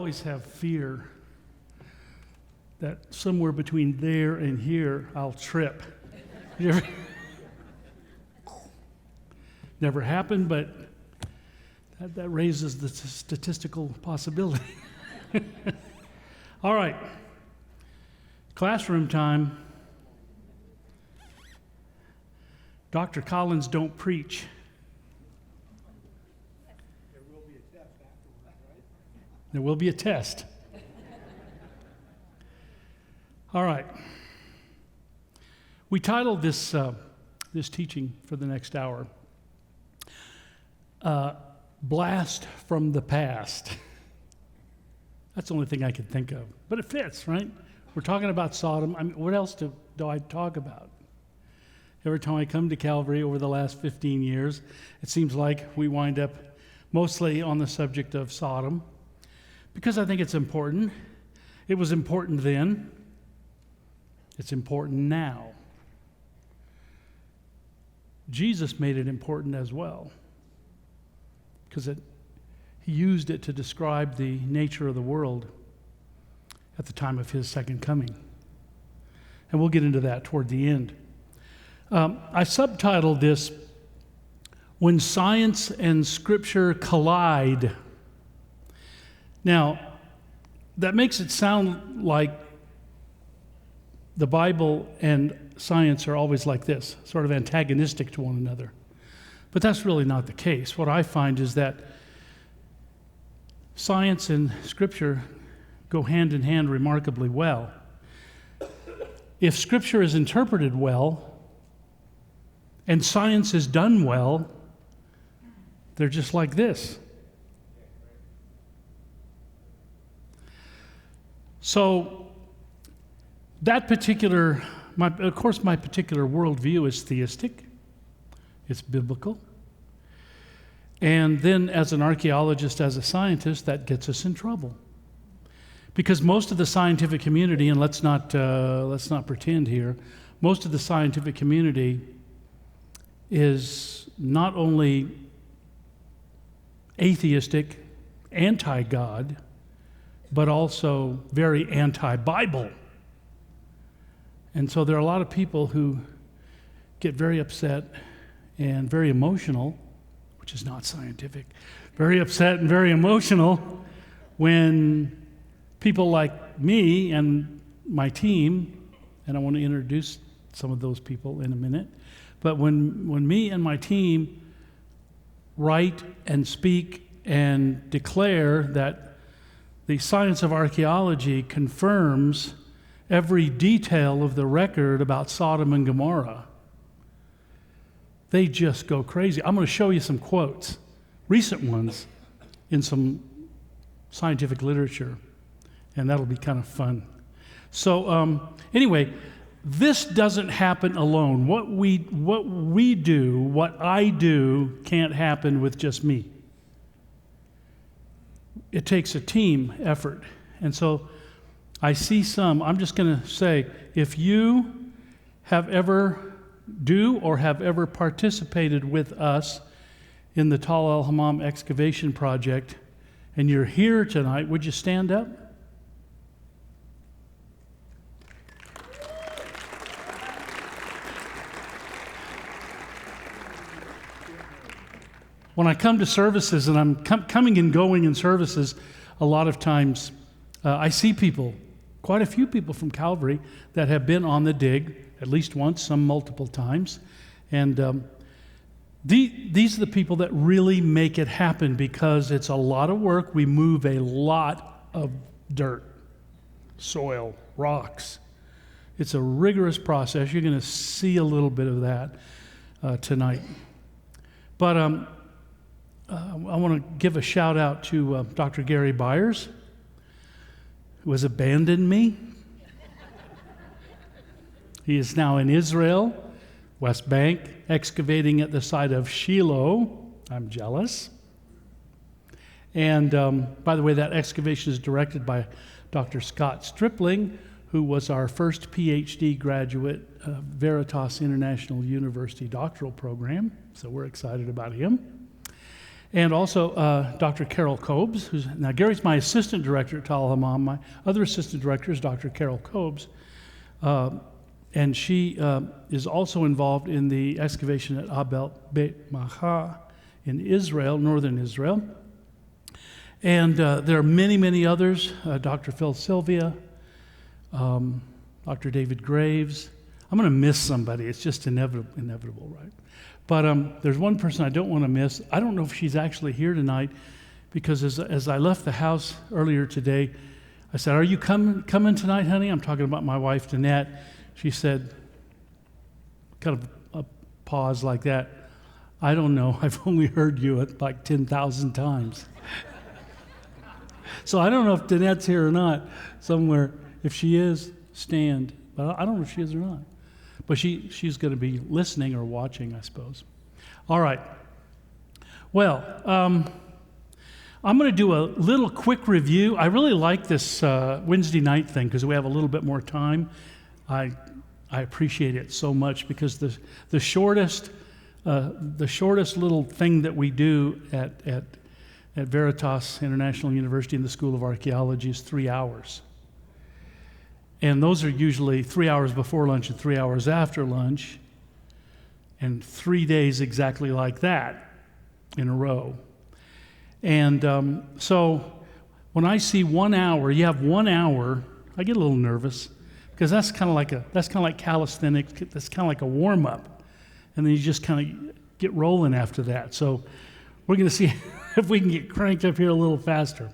always have fear that somewhere between there and here, I'll trip. Never happened, but that raises the statistical possibility. All right. Classroom time. Dr. Collins don't preach. There will be a test afterwards, right? There will be a test. All right. We titled this teaching for the next hour, Blast from the Past. That's the only thing I could think of. But it fits, right? We're talking about Sodom. I mean, what else do I talk about? Every time I come to Calvary over the last 15 years, it seems like we wind up mostly on the subject of Sodom, because I think it's important. It was important then. It's important now. Jesus made it important as well, because he used it to describe the nature of the world at the time of his second coming. And we'll get into that toward the end. I subtitled this, When Science and Scripture Collide. Now, that makes it sound like the Bible and science are always like this, sort of antagonistic to one another. But that's really not the case. What I find is that science and Scripture go hand in hand remarkably well. If Scripture is interpreted well, and science is done well, they're just like this. So that particular, my particular worldview is theistic. It's biblical. And then as an archaeologist, as a scientist, that gets us in trouble. Because most of the scientific community, and let's not pretend here, most of the scientific community is not only atheistic, anti-God, but also very anti-Bible. And so there are a lot of people who get very upset and very emotional, which is not scientific, very upset and very emotional when people like me and my team, and I want to introduce some of those people in a minute, but when me and my team write and speak and declare that the science of archaeology confirms every detail of the record about Sodom and Gomorrah, they just go crazy. I'm going to show you some quotes, recent ones, in some scientific literature, and that'll be kind of fun. So anyway, this doesn't happen alone. What we do, what I do, can't happen with just me. It takes a team effort. And so I see some, I'm just going to say, if you have ever participated with us in the Tal El Hammam excavation project, and you're here tonight, would you stand up? When I come to services, and I'm coming and going in services, a lot of times I see people, quite a few people from Calvary that have been on the dig at least once, some multiple times. And these are the people that really make it happen, because it's a lot of work. We move a lot of dirt, soil, rocks. It's a rigorous process. You're going to see a little bit of that tonight. But I want to give a shout out to Dr. Gary Byers, who has abandoned me. He is now in Israel, West Bank, excavating at the site of Shiloh. I'm jealous. And by the way, that excavation is directed by Dr. Scott Stripling, who was our first PhD graduate of Veritas International University doctoral program. So we're excited about him. And also Dr. Carol Cobes, now Gary's my assistant director at Tullahoma. My other assistant director is Dr. Carol Cobes. And she is also involved in the excavation at Abel Beit Maha in Israel, northern Israel. And there are many, many others, Dr. Phil Sylvia, Dr. David Graves. I'm going to miss somebody. It's just inevitable, right? But there's one person I don't want to miss. I don't know if she's actually here tonight, because as I left the house earlier today, I said, "Are you coming tonight, honey?" I'm talking about my wife, Danette. She said, kind of a pause like that, "I don't know. I've only heard you like 10,000 times." So I don't know if Danette's here or not somewhere. If she is, stand. But I don't know if she is or not. But she's going to be listening or watching, I suppose. All right. Well, I'm going to do a little quick review. I really like this Wednesday night thing because we have a little bit more time. I appreciate it so much, because the shortest little thing that we do at Veritas International University in the School of Archaeology is 3 hours. And those are usually 3 hours before lunch and 3 hours after lunch, and 3 days exactly like that in a row. And so when I see 1 hour, you have 1 hour, I get a little nervous, because that's kind of like calisthenics. That's kind of like a warm up, and then you just kind of get rolling after that. So we're going to see if we can get cranked up here a little faster.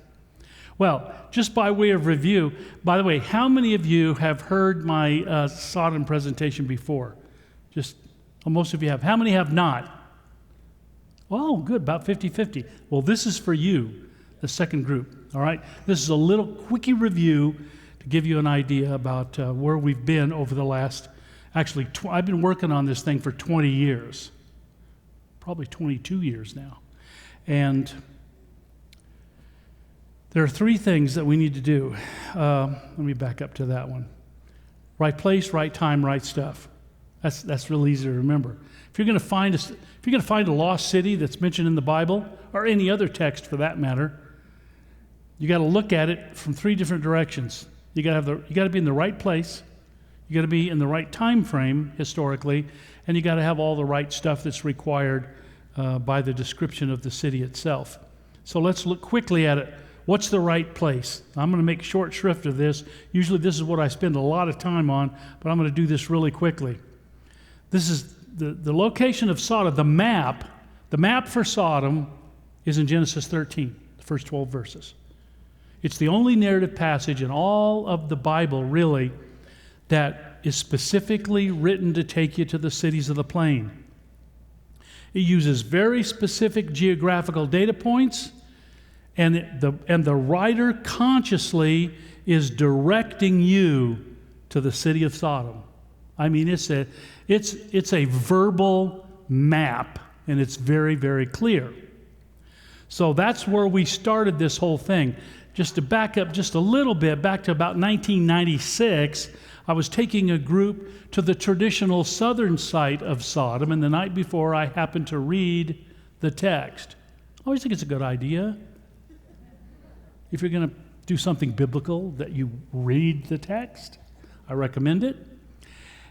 Well, just by way of review, by the way, how many of you have heard my Sodom presentation before? Most of you have. How many have not? Oh, good, about 50-50. Well, this is for you, the second group, all right? This is a little quickie review to give you an idea about where we've been over the last, actually, I've been working on this thing for 20 years, probably 22 years now. And there are 3 things that we need to do. Let me back up to that one. Right place, right time, right stuff. That's real easy to remember. If you're going to find a lost city that's mentioned in the Bible, or any other text for that matter, you got to look at it from 3 different directions. You got to be in the right place. You got to be in the right time frame historically, and you got to have all the right stuff that's required by the description of the city itself. So let's look quickly at it. What's the right place? I'm going to make short shrift of this. Usually this is what I spend a lot of time on, but I'm going to do this really quickly. This is the location of Sodom. The map for Sodom is in Genesis 13, the first 12 verses. It's the only narrative passage in all of the Bible, really, that is specifically written to take you to the cities of the plain. It uses very specific geographical data points, and the writer consciously is directing you to the city of Sodom. I mean, it's a verbal map, and it's very, very clear. So that's where we started this whole thing. Just to back up just a little bit, back to about 1996, I was taking a group to the traditional southern site of Sodom, and the night before I happened to read the text. I always think it's a good idea, if you're going to do something biblical, that you read the text. I recommend it.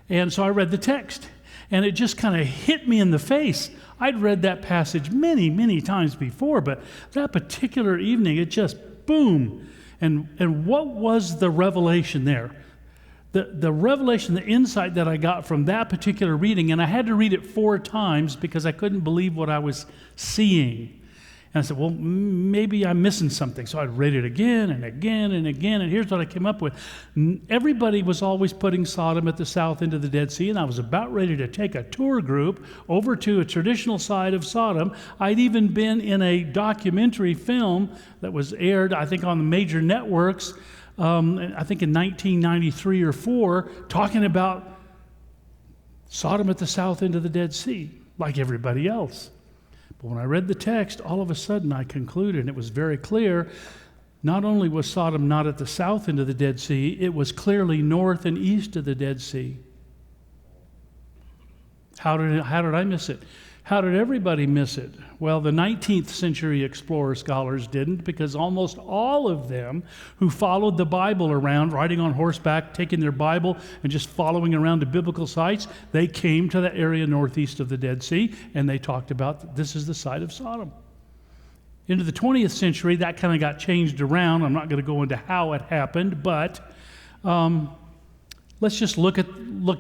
And so I read the text, and it just kind of hit me in the face. I'd read that passage many, many times before, but that particular evening, it just boom. And what was the revelation there? The revelation, the insight that I got from that particular reading, and I had to read it 4 times because I couldn't believe what I was seeing. And I said, well, maybe I'm missing something. So I'd read it again and again and again, and here's what I came up with. Everybody was always putting Sodom at the south end of the Dead Sea, and I was about ready to take a tour group over to a traditional side of Sodom. I'd even been in a documentary film that was aired, I think, on the major networks, I think in 1993 or 4, talking about Sodom at the south end of the Dead Sea, like everybody else. But when I read the text, all of a sudden I concluded, and it was very clear, not only was Sodom not at the south end of the Dead Sea, it was clearly north and east of the Dead Sea. How did I miss it? How did everybody miss it? Well, the 19th century explorer scholars didn't, because almost all of them who followed the Bible around, riding on horseback, taking their Bible and just following around to biblical sites, they came to the area northeast of the Dead Sea, and they talked about this is the site of Sodom. Into the 20th century, that kind of got changed around. I'm not going to go into how it happened, but let's just look at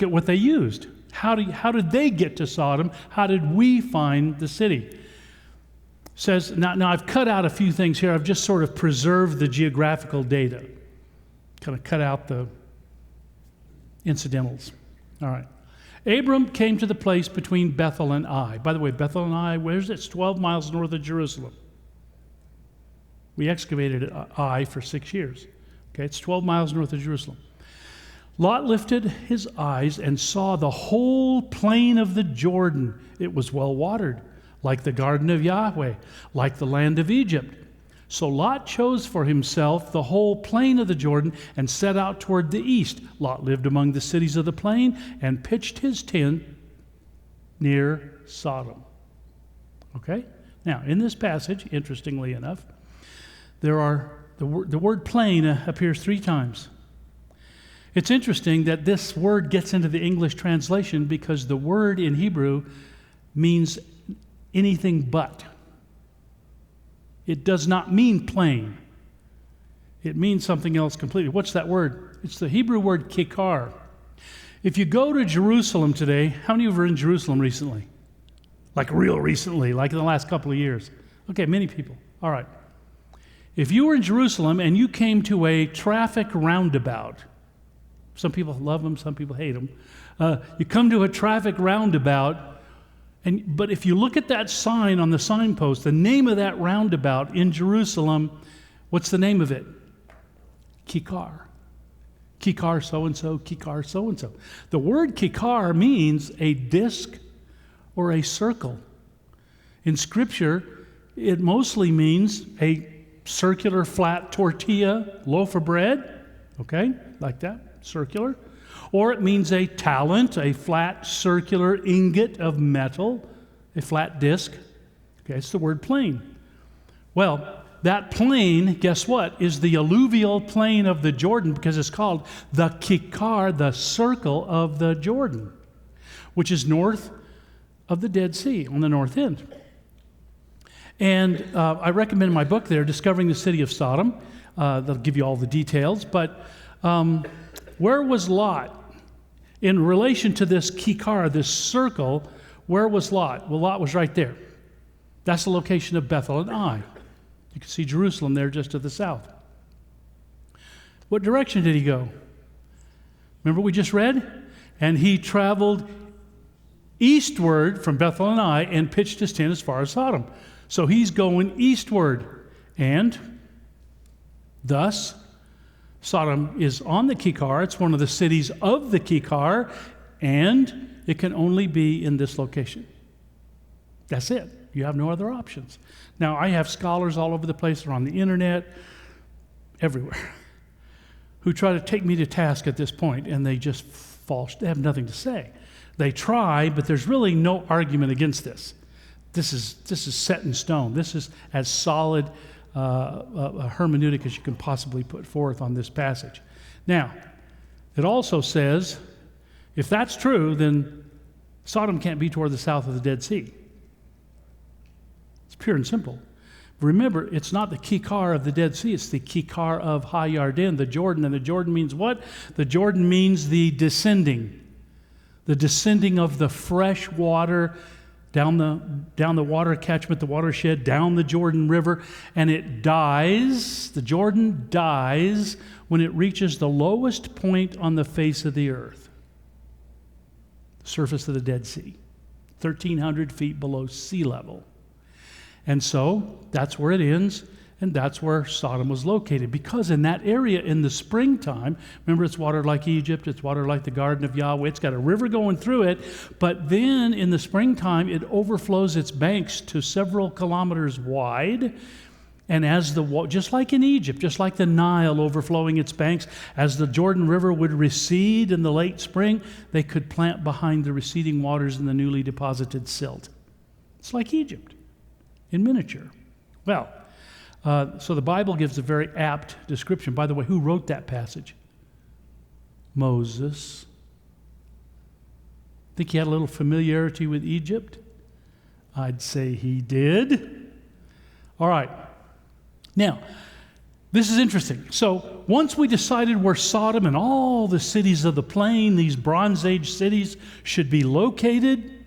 what they used. How did they get to Sodom? How did we find the city? Says, now I've cut out a few things here. I've just sort of preserved the geographical data. Kind of cut out the incidentals. All right. Abram came to the place between Bethel and Ai. By the way, Bethel and Ai, where's it? It's 12 miles north of Jerusalem. We excavated Ai for 6 years. Okay, it's 12 miles north of Jerusalem. Lot lifted his eyes and saw the whole plain of the Jordan. It was well watered, like the garden of Yahweh, like the land of Egypt. So Lot chose for himself the whole plain of the Jordan and set out toward the east. Lot lived among the cities of the plain and pitched his tent near Sodom. Okay? Now, in this passage, interestingly enough, the word plain appears 3 times. It's interesting that this word gets into the English translation because the word in Hebrew means anything but. It does not mean plain. It means something else completely. What's that word? It's the Hebrew word kikar. If you go to Jerusalem today, how many of you were in Jerusalem recently? Like real recently, like in the last couple of years? Okay, many people. All right. If you were in Jerusalem and you came to a traffic roundabout, some people love them, some people hate them. You come to a traffic roundabout, but if you look at that sign on the signpost, the name of that roundabout in Jerusalem, what's the name of it? Kikar. Kikar so-and-so, Kikar so-and-so. The word kikar means a disc or a circle. In Scripture, it mostly means a circular flat tortilla loaf of bread, okay, like that. Circular, or it means a talent, a flat circular ingot of metal, a flat disc. Okay, it's the word plain. Well, that plain, guess what, is the alluvial plain of the Jordan, because it's called the Kikar, the circle of the Jordan, which is north of the Dead Sea on the north end. And I recommend in my book there, Discovering the City of Sodom. They'll give you all the details, but where was Lot? In relation to this kikar, this circle, where was Lot? Well, Lot was right there. That's the location of Bethel and Ai. You can see Jerusalem there just to the south. What direction did he go? Remember we just read? And he traveled eastward from Bethel and Ai and pitched his tent as far as Sodom. So he's going eastward. And thus, Sodom is on the Kikar. It's one of the cities of the Kikar, and it can only be in this location. That's it. You have no other options. Now, I have scholars all over the place. They're on the internet, everywhere, who try to take me to task at this point, and they just fall. They have nothing to say. They try, but there's really no argument against this. This is set in stone. This is as solid a hermeneutic as you can possibly put forth on this passage. Now, it also says, if that's true, then Sodom can't be toward the south of the Dead Sea. It's pure and simple. Remember, it's not the Kikar of the Dead Sea, it's the Kikar of Ha Yarden, the Jordan. And the Jordan means what? The Jordan means the descending of the fresh water down the water catchment, the watershed, down the Jordan River, and it dies, the Jordan dies when it reaches the lowest point on the face of the earth, the surface of the Dead Sea, 1,300 feet below sea level. And so that's where it ends, and that's where Sodom was located. Because in that area in the springtime, remember it's watered like Egypt, it's watered like the Garden of Yahweh, it's got a river going through it, but then in the springtime it overflows its banks to several kilometers wide, and as just like in Egypt, just like the Nile overflowing its banks, as the Jordan River would recede in the late spring, they could plant behind the receding waters in the newly deposited silt. It's like Egypt in miniature. Well, so the Bible gives a very apt description. By the way, who wrote that passage? Moses. Think he had a little familiarity with Egypt? I'd say he did. All right. Now, this is interesting. So once we decided where Sodom and all the cities of the plain, these Bronze Age cities, should be located,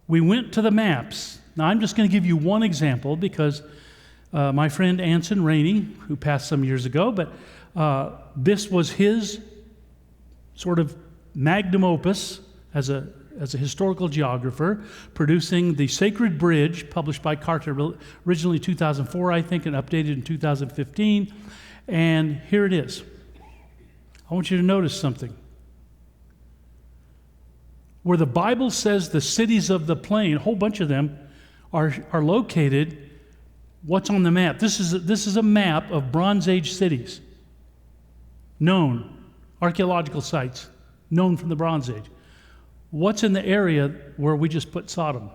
we went to the maps. Now, I'm just going to give you one example because my friend Anson Rainey, who passed some years ago, but this was his sort of magnum opus as a historical geographer, producing the Sacred Bridge, published by Carter, originally 2004, I think, and updated in 2015. And here it is. I want you to notice something. Where the Bible says the cities of the plain, a whole bunch of them, are located, what's on the map? This is a map of Bronze Age cities. Known. Archaeological sites. Known from the Bronze Age. What's in the area where we just put Sodom?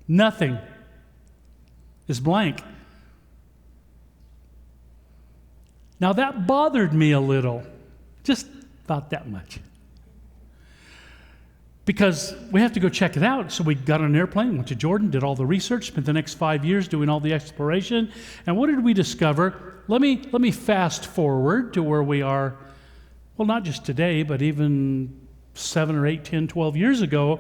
Nothing. It's blank. Now that bothered me a little. Just about that much. Because we have to go check it out. So we got on an airplane, went to Jordan, did all the research, spent the next 5 years doing all the exploration. And what did we discover? Let me fast forward to where we are, well, not just today, but even 7 or 8, 10, 12 years ago.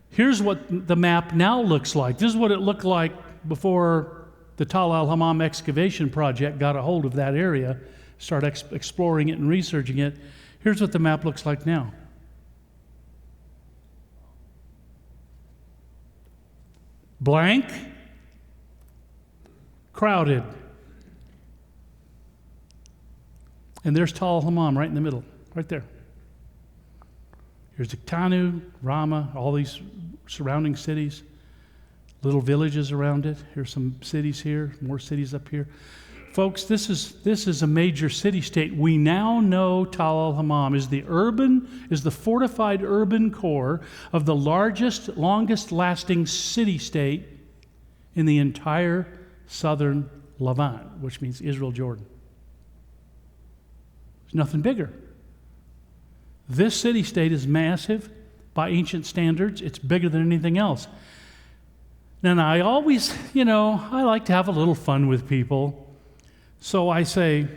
Here's what the map now looks like. This is what it looked like before the Tal al-Hammam excavation project got a hold of that area, started exploring it and researching it. Here's what the map looks like now. Blank, crowded. And there's Tal al-Hammam right in the middle, right there. Here's Iktanu, Ramah, all these surrounding cities, little villages around it. Here's some cities here, more cities up here. Folks, this is a major city-state. We now know Tal al-Hammam is the fortified urban core of the largest, longest-lasting city-state in the entire southern Levant, which means Israel, Jordan. There's nothing bigger. This city-state is massive by ancient standards. It's bigger than anything else. Now I always, I like to have a little fun with people. So I say,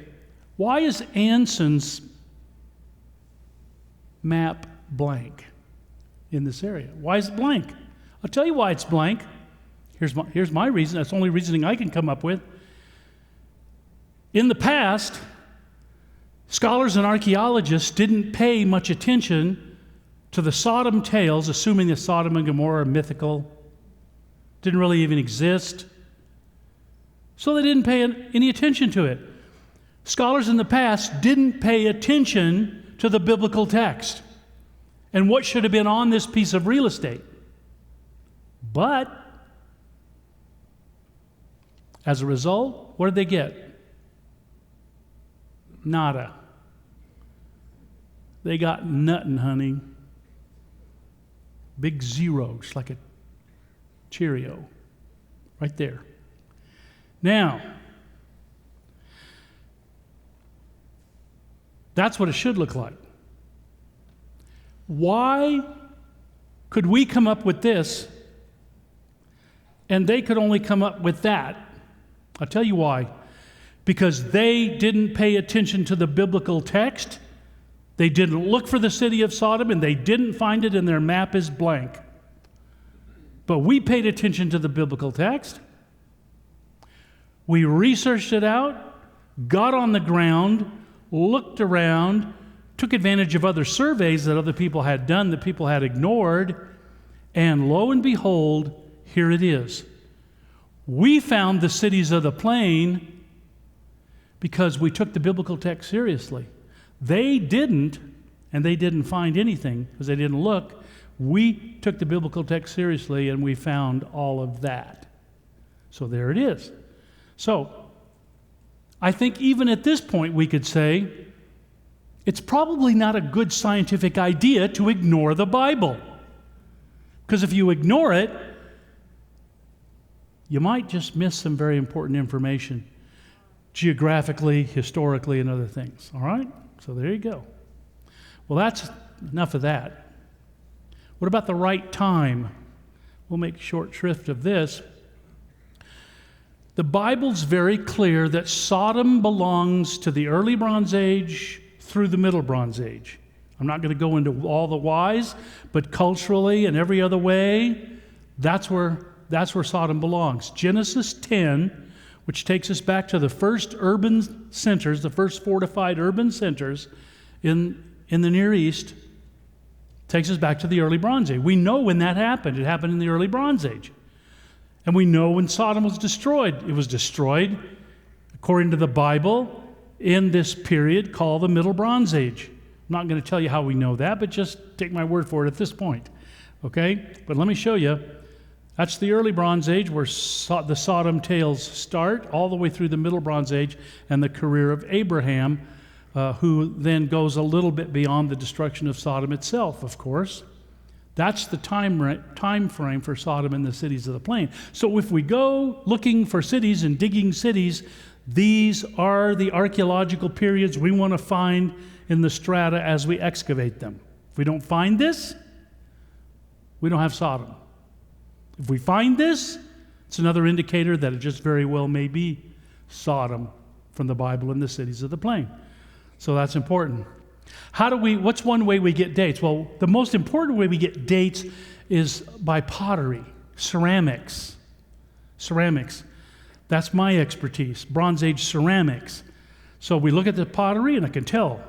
why is Anson's map blank in this area? Why is it blank? I'll tell you why it's blank. Here's my reason. That's the only reasoning I can come up with. In the past, scholars and archaeologists didn't pay much attention to the Sodom tales, assuming that Sodom and Gomorrah are mythical, didn't really even exist. So they didn't pay any attention to it. Scholars in the past didn't pay attention to the biblical text and what should have been on this piece of real estate. But as a result, what did they get? Nada. They got nothing, honey. Big zero, just like a Cheerio. Right there. Now, that's what it should look like. Why could we come up with this and they could only come up with that? I'll tell you why. Because they didn't pay attention to the biblical text. They didn't look for the city of Sodom and they didn't find it, and their map is blank. But we paid attention to the biblical text. We researched it out, got on the ground, looked around, took advantage of other surveys that other people had done that people had ignored, and lo and behold, here it is. We found the cities of the plain because we took the biblical text seriously. They didn't, and they didn't find anything because they didn't look. We took the biblical text seriously, and we found all of that. So there it is. So, I think even at this point we could say it's probably not a good scientific idea to ignore the Bible. Because if you ignore it, you might just miss some very important information geographically, historically, and other things. All right? So there you go. Well, that's enough of that. What about the right time? We'll make short shrift of this. The Bible's very clear that Sodom belongs to the early Bronze Age through the Middle Bronze Age. I'm not going to go into all the whys, but culturally and every other way, that's where Sodom belongs. Genesis 10, which takes us back to the first urban centers, the first fortified urban centers in the Near East, takes us back to the early Bronze Age. We know when that happened. It happened in the early Bronze Age. And we know when Sodom was destroyed. It was destroyed, according to the Bible, in this period called the Middle Bronze Age. I'm not going to tell you how we know that, but just take my word for it at this point. Okay? But let me show you. That's the early Bronze Age where the Sodom tales start, all the way through the Middle Bronze Age and the career of Abraham, who then goes a little bit beyond the destruction of Sodom itself, of course. That's the time frame for Sodom and the cities of the plain. So if we go looking for cities and digging cities, these are the archaeological periods we want to find in the strata as we excavate them. If we don't find this, we don't have Sodom. If we find this, it's another indicator that it just very well may be Sodom from the Bible and the cities of the plain. So that's important. What's one way we get dates? Well, the most important way we get dates is by pottery, ceramics. Ceramics. That's my expertise, Bronze Age ceramics. So we look at the pottery and I can tell,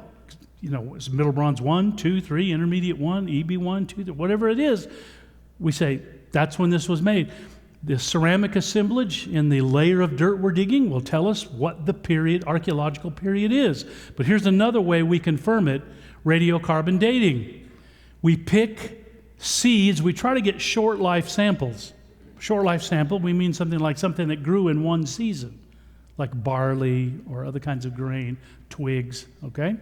it's Middle Bronze 1, 2, 3, Intermediate 1, EB 1, 2, whatever it is. We say, that's when this was made. The ceramic assemblage in the layer of dirt we're digging will tell us what the archaeological period is. But here's another way we confirm it, radiocarbon dating. We pick seeds, we try to get short life samples. Short life sample, we mean something that grew in one season, like barley or other kinds of grain, twigs, okay?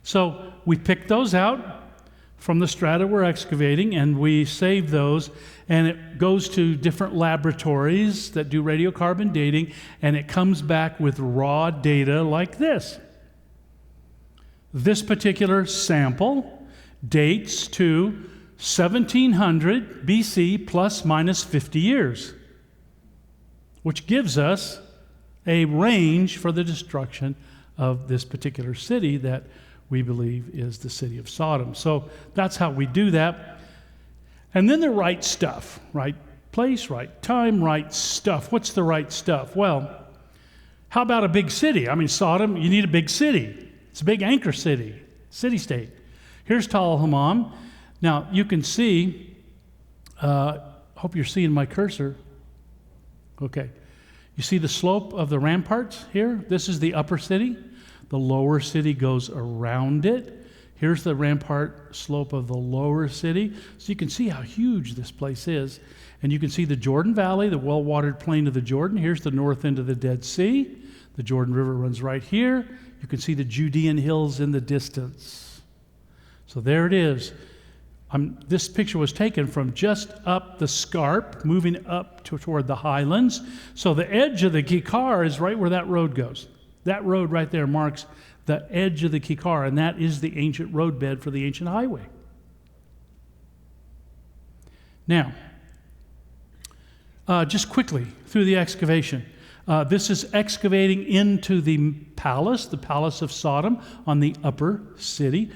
So we pick those out from the strata we're excavating, and we save those, and it goes to different laboratories that do radiocarbon dating, and it comes back with raw data like this. This particular sample dates to 1700 BC plus minus 50 years, which gives us a range for the destruction of this particular city that we believe is the city of Sodom. So that's how we do that. And then the right stuff, right place, right time, right stuff. What's the right stuff? Well, how about a big city? I mean, Sodom, you need a big city. It's a big anchor city, city-state. Here's Tal Hammam. Now, you can see, hope you're seeing my cursor. Okay. You see the slope of the ramparts here? This is the upper city. The lower city goes around it. Here's the rampart slope of the lower city. So you can see how huge this place is. And you can see the Jordan Valley, the well-watered plain of the Jordan. Here's the north end of the Dead Sea. The Jordan River runs right here. You can see the Judean hills in the distance. So there it is. This picture was taken from just up the scarp, moving up toward the highlands. So the edge of the Kikar is right where that road goes. That road right there marks the edge of the Kikar, and that is the ancient roadbed for the ancient highway. Now, just quickly through the excavation. This is excavating into the palace of Sodom on the upper city.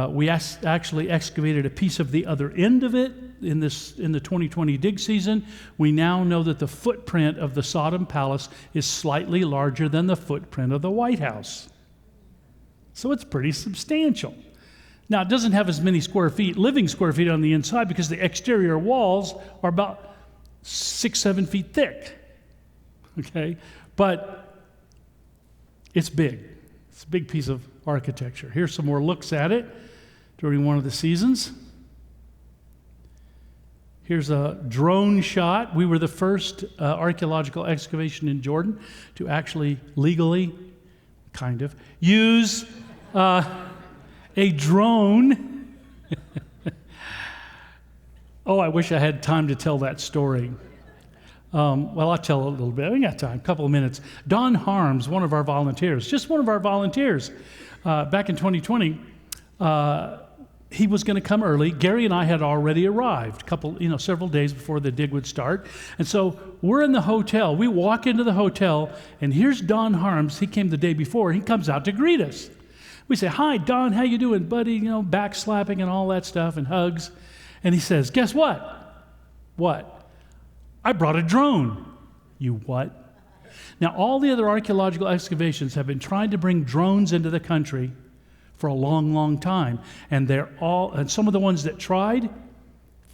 We actually excavated a piece of the other end of it in the 2020 dig season. We now know that the footprint of the Sodom palace is slightly larger than the footprint of the White House. So it's pretty substantial. Now, it doesn't have as many living square feet on the inside because the exterior walls are about 6-7 feet thick. Okay? But it's big. It's a big piece of architecture. Here's some more looks at it during one of the seasons. Here's a drone shot. We were the first archaeological excavation in Jordan to actually legally, use a drone Oh, I wish I had time to tell that story. Well, I'll tell a little bit. We got time, a couple of minutes. Don Harms, one of our volunteers, just one of our volunteers, back in 2020, he was going to come early. Gary and I had already arrived, several days before the dig would start. And so we're in the hotel. We walk into the hotel, and here's Don Harms. He came the day before. He comes out to greet us. We say, "Hi, Don, how you doing, buddy?" Back slapping and all that stuff and hugs. And he says, "Guess what?" "What?" "I brought a drone." "You what?" Now, all the other archaeological excavations have been trying to bring drones into the country for a long, long time. And some of the ones that tried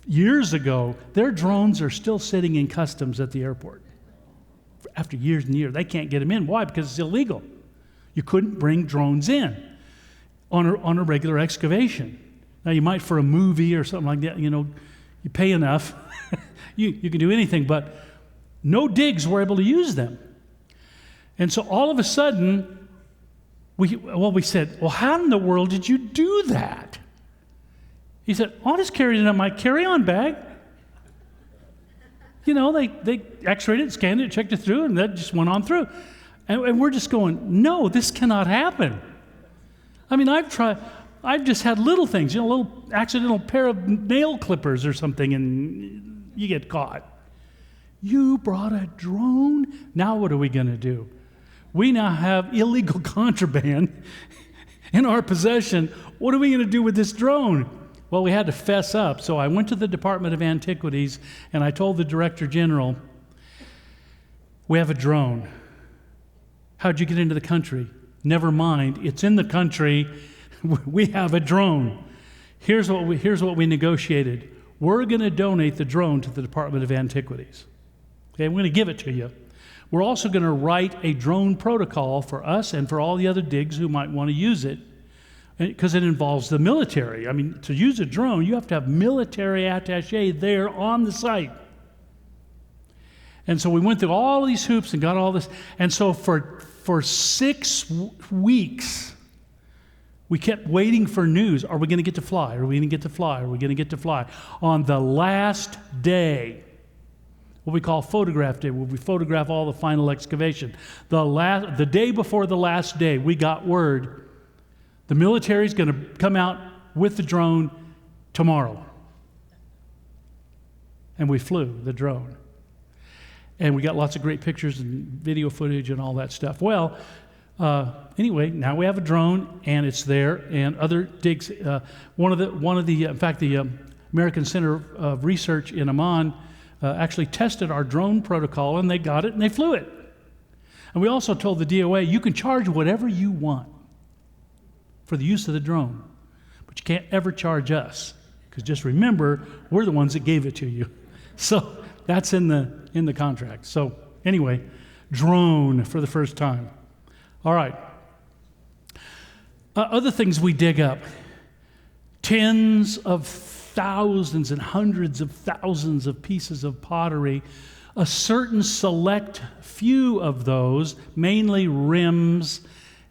years ago, their drones are still sitting in customs at the airport. After years and years, they can't get them in. Why? Because it's illegal. You couldn't bring drones in on a regular excavation. Now, you might for a movie or something like that, you pay enough, you can do anything, but no digs were able to use them. And so all of a sudden, we said, "Well, how in the world did you do that?" He said, "I'll just carry it in my carry-on bag." They x-rayed it, scanned it, checked it through, and that just went on through. And we're just going, "No, this cannot happen." I mean, I've just had little things, a little accidental pair of nail clippers or something, and you get caught. You brought a drone? Now what are we going to do? We now have illegal contraband in our possession. What are we going to do with this drone? Well, we had to fess up. So I went to the Department of Antiquities, and I told the Director General, "We have a drone." "How'd you get into the country?" "Never mind, it's in the country. We have a drone." Here's what we negotiated. We're going to donate the drone to the Department of Antiquities. Okay, I'm going to give it to you. We're also going to write a drone protocol for us and for all the other digs who might want to use it, because it involves the military. I mean, to use a drone, you have to have military attaché there on the site. And so we went through all these hoops and got all this. And so for 6 weeks, we kept waiting for news. Are we going to get to fly? Are we going to get to fly? Are we going to get to fly? On the last day, what we call photograph day, where we photograph all the final excavation. The day before the last day, we got word the military's going to come out with the drone tomorrow. And we flew the drone. And we got lots of great pictures and video footage and all that stuff. Well, anyway, now we have a drone, and it's there, and other digs. In fact, the American Center of Research in Amman actually tested our drone protocol, and they got it, and they flew it. And we also told the DOA, you can charge whatever you want for the use of the drone, but you can't ever charge us, because just remember, we're the ones that gave it to you. So that's in the contract. So anyway, drone for the first time. All right. Other things we dig up. Tens of thousands and hundreds of thousands of pieces of pottery. A certain select few of those, mainly rims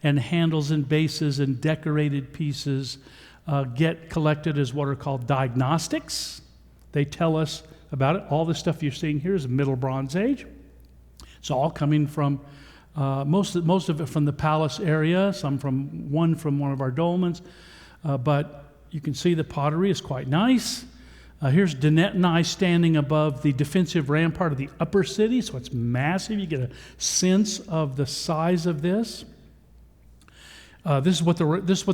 and handles and bases and decorated pieces, get collected as what are called diagnostics. They tell us about it. All the stuff you're seeing here is a Middle Bronze Age. It's all coming from most of it from the palace area, some from one of our dolmens, but you can see the pottery is quite nice. Here's Danette and I standing above the defensive rampart of the upper city, so it's massive. You get a sense of the size of this. This is what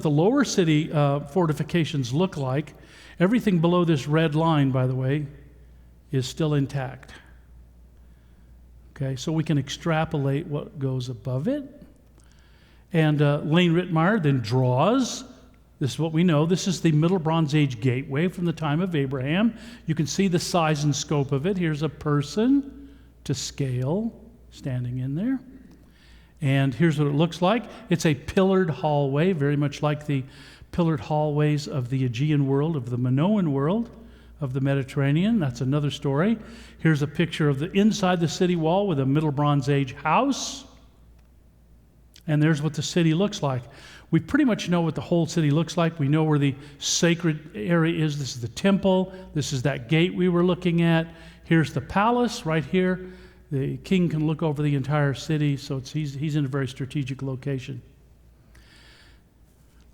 the lower city fortifications look like. Everything below this red line, by the way, is still intact. Okay, so we can extrapolate what goes above it. And Lane Rittmeyer then draws. This is what we know. This is the Middle Bronze Age gateway from the time of Abraham. You can see the size and scope of it. Here's a person to scale standing in there. And here's what it looks like. It's a pillared hallway, very much like the pillared hallways of the Aegean world, of the Minoan world, of the Mediterranean. That's another story. Here's a picture of the inside the city wall with a Middle Bronze Age house. And there's what the city looks like. We pretty much know what the whole city looks like. We know where the sacred area is. This is the temple. This is that gate we were looking at. Here's the palace right here. The king can look over the entire city, so he's in a very strategic location.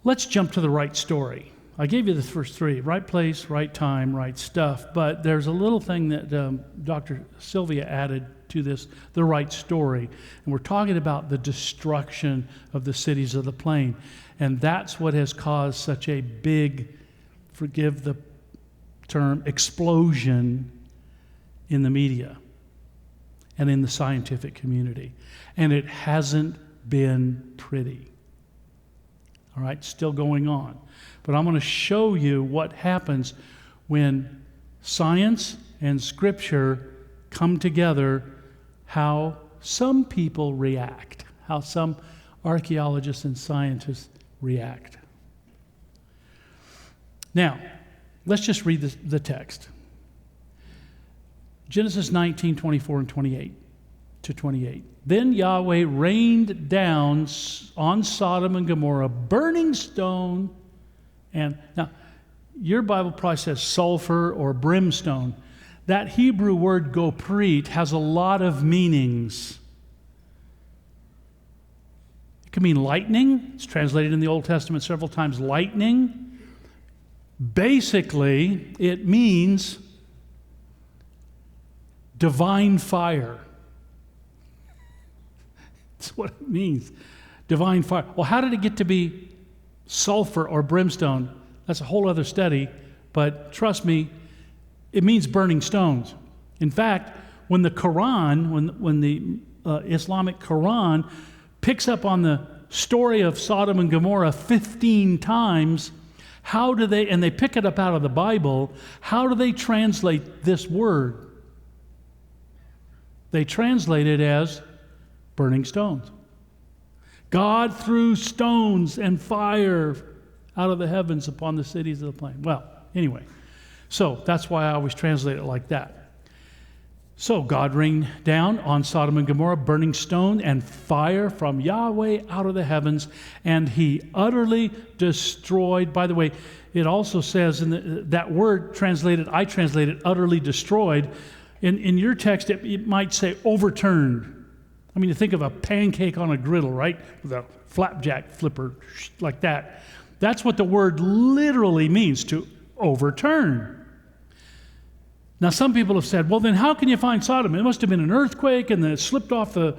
Let's jump to the right story. I gave you the first three: right place, right time, right stuff. But there's a little thing that Dr. Sylvia added to this, the right story. And we're talking about the destruction of the cities of the plain. And that's what has caused such a big, forgive the term, explosion in the media and in the scientific community. And it hasn't been pretty. All right, still going on. But I'm going to show you what happens when science and Scripture come together, how some people react, how some archaeologists and scientists react. Now, let's just read the text. Genesis 19, 24 and 28 to 28. Then Yahweh rained down on Sodom and Gomorrah burning stone. And now, your Bible probably says sulfur or brimstone. That Hebrew word goprit has a lot of meanings. It can mean lightning. It's translated in the Old Testament several times, lightning. Basically, it means divine fire. That's what it means, divine fire. Well, how did it get to be sulfur or brimstone? That's a whole other study, but trust me, it means burning stones. In fact, when the Quran, when the Islamic Quran picks up on the story of Sodom and Gomorrah 15 times, how do they, and they pick it up out of the Bible, how do they translate this word? They translate it as burning stones. God threw stones and fire out of the heavens upon the cities of the plain. Well, anyway, so that's why I always translate it like that. So God rained down on Sodom and Gomorrah burning stone and fire from Yahweh out of the heavens, and he utterly destroyed. By the way, it also says in that word translated, I translated utterly destroyed. In your text, it might say overturned. I mean, you think of a pancake on a griddle, right? With a flapjack flipper like that. That's what the word literally means, to overturn. Now, some people have said, well, then how can you find Sodom? It must have been an earthquake and then it slipped off the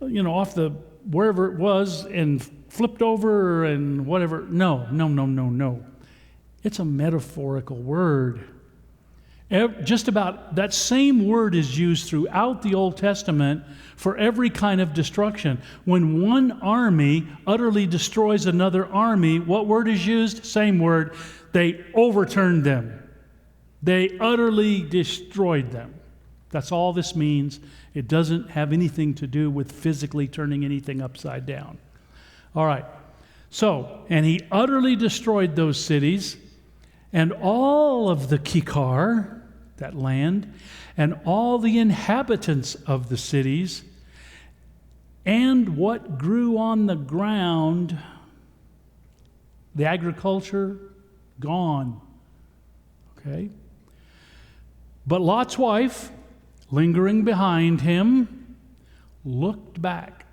wherever it was and flipped over and whatever. No. It's a metaphorical word. Just about that same word is used throughout the Old Testament for every kind of destruction. When one army utterly destroys another army, what word is used? Same word. They overturned them. They utterly destroyed them. That's all this means. It doesn't have anything to do with physically turning anything upside down. All right. So, and he utterly destroyed those cities and all of the Kikar, that land, and all the inhabitants of the cities, and what grew on the ground, the agriculture, gone. Okay? But Lot's wife, lingering behind him, looked back.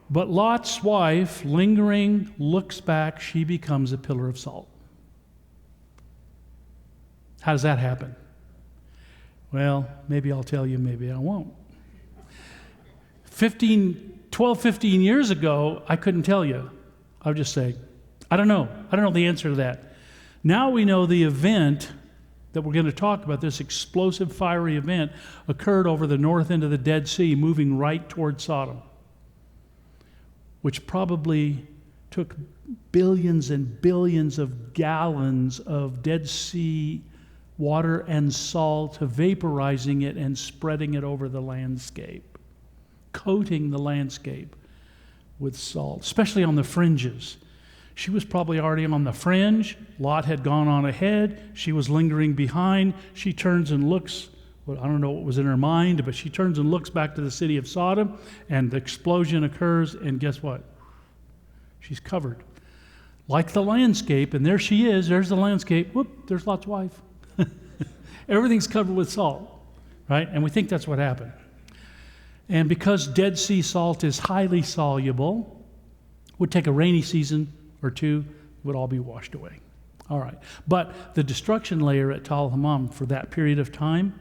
But Lot's wife, lingering, looks back. She becomes a pillar of salt. How does that happen? Well, maybe I'll tell you, maybe I won't. 12, 15 years ago, I couldn't tell you. I would just say, I don't know. I don't know the answer to that. Now we know the event that we're going to talk about, this explosive, fiery event, occurred over the north end of the Dead Sea, moving right toward Sodom, which probably took billions and billions of gallons of Dead Sea water and salt, vaporizing it and spreading it over the landscape, coating the landscape with salt, especially on the fringes. She was probably already on the fringe. Lot had gone on ahead. She was lingering behind. She turns and looks Well, I don't know what was in her mind, but she turns and looks back to the city of Sodom, and the explosion occurs, and guess what? She's covered. Like the landscape, and there she is, there's the landscape. Whoop, there's Lot's wife. Everything's covered with salt, right? And we think that's what happened. And because Dead Sea salt is highly soluble, would take a rainy season or two, would all be washed away. All right. But the destruction layer at Tal Hammam for that period of time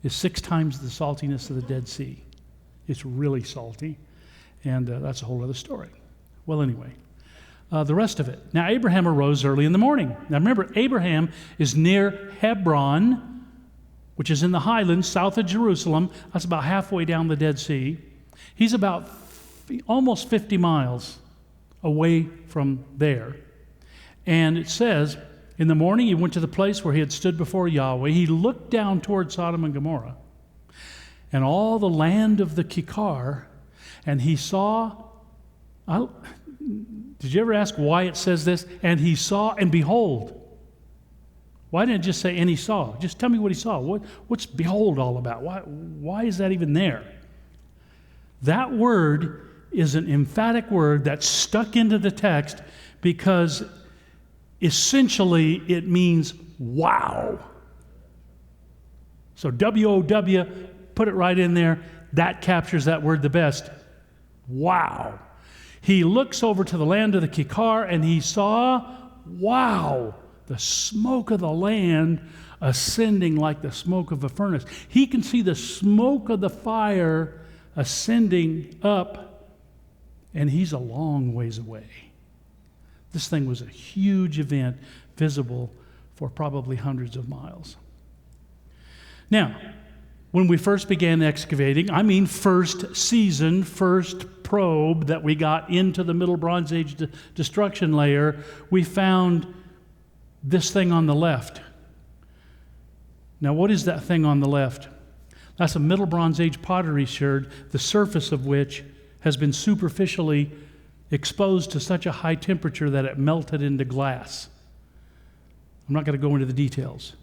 is 6 times the saltiness of the Dead Sea. It's really salty, and that's a whole other story. Well, anyway, the rest of it. Now, Abraham arose early in the morning. Now, remember, Abraham is near Hebron, which is in the highlands south of Jerusalem. That's about halfway down the Dead Sea. He's about almost 50 miles away from there. And it says, in the morning he went to the place where he had stood before Yahweh. He looked down toward Sodom and Gomorrah and all the land of the Kikar, and he saw, did you ever ask why it says this? And he saw, and behold. Why didn't it just say, and he saw? Just tell me what he saw. What's behold all about? Why is that even there? That word is an emphatic word that's stuck into the text because essentially it means wow. So W-O-W, put it right in there. That captures that word the best. Wow. He looks over to the land of the Kikar and he saw, wow, the smoke of the land ascending like the smoke of a furnace. He can see the smoke of the fire ascending up, and he's a long ways away. This thing was a huge event, visible for probably hundreds of miles. Now, when we first began excavating, I mean first season, first probe that we got into the Middle Bronze Age destruction layer, we found this thing on the left. Now, what is that thing on the left? That's a Middle Bronze Age pottery sherd, the surface of which has been superficially exposed to such a high temperature that it melted into glass. I'm not going to go into the details.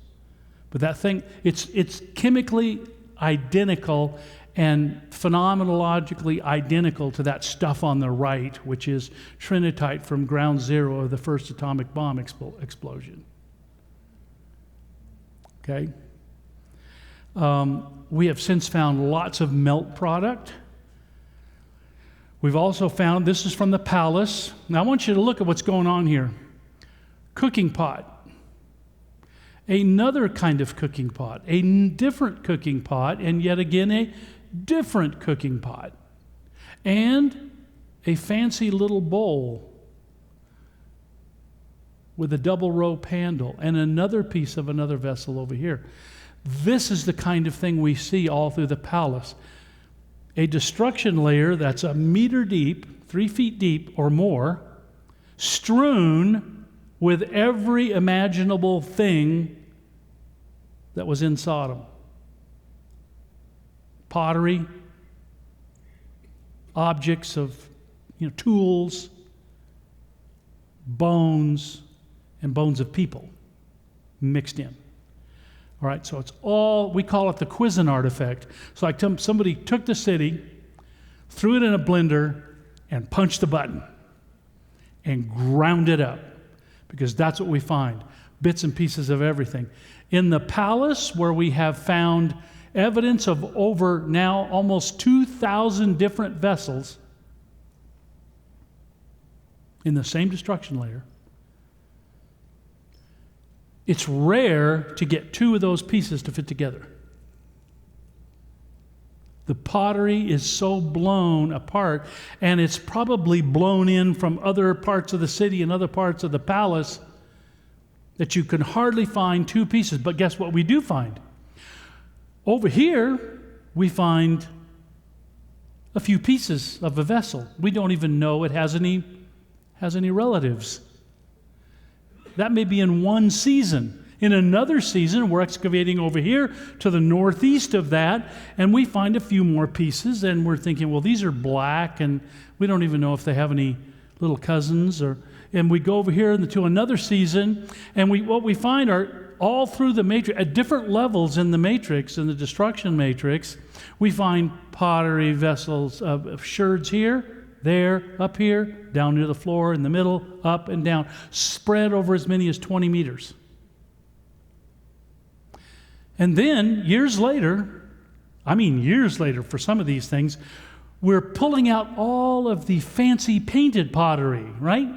But that thing, it's chemically identical and phenomenologically identical to that stuff on the right, which is trinitite from ground zero of the first atomic bomb explosion. Okay? We have since found lots of melt product. We've also found, this is from the palace. Now I want you to look at what's going on here. Cooking pot. Another kind of cooking pot. A different cooking pot, and yet again a different cooking pot. And a fancy little bowl with a double rope handle, and another piece of another vessel over here. This is the kind of thing we see all through the palace. A destruction layer that's 1 meter deep, 3 feet deep or more, strewn with every imaginable thing that was in Sodom. Pottery, objects of, tools, bones, and bones of people mixed in. All right, so it's all, we call it the Cuisinart effect. So like somebody took the city, threw it in a blender, and punched the button and ground it up, because that's what we find, bits and pieces of everything. In the palace, where we have found evidence of over now almost 2,000 different vessels in the same destruction layer, it's rare to get 2 of those pieces to fit together. The pottery is so blown apart, and it's probably blown in from other parts of the city and other parts of the palace, that you can hardly find 2 pieces. But guess what we do find? Over here, we find a few pieces of a vessel. We don't even know it has any relatives. That may be in one season. In another season, we're excavating over here to the northeast of that, and we find a few more pieces, and we're thinking, well, these are black, and we don't even know if they have any little cousins. And we go over here to another season, and what we find are all through the matrix, at different levels in the matrix, in the destruction matrix, we find pottery vessels of sherds here, there, up here, down near the floor, in the middle, up and down, spread over as many as 20 meters. And then, years later for some of these things, we're pulling out all of the fancy painted pottery, right?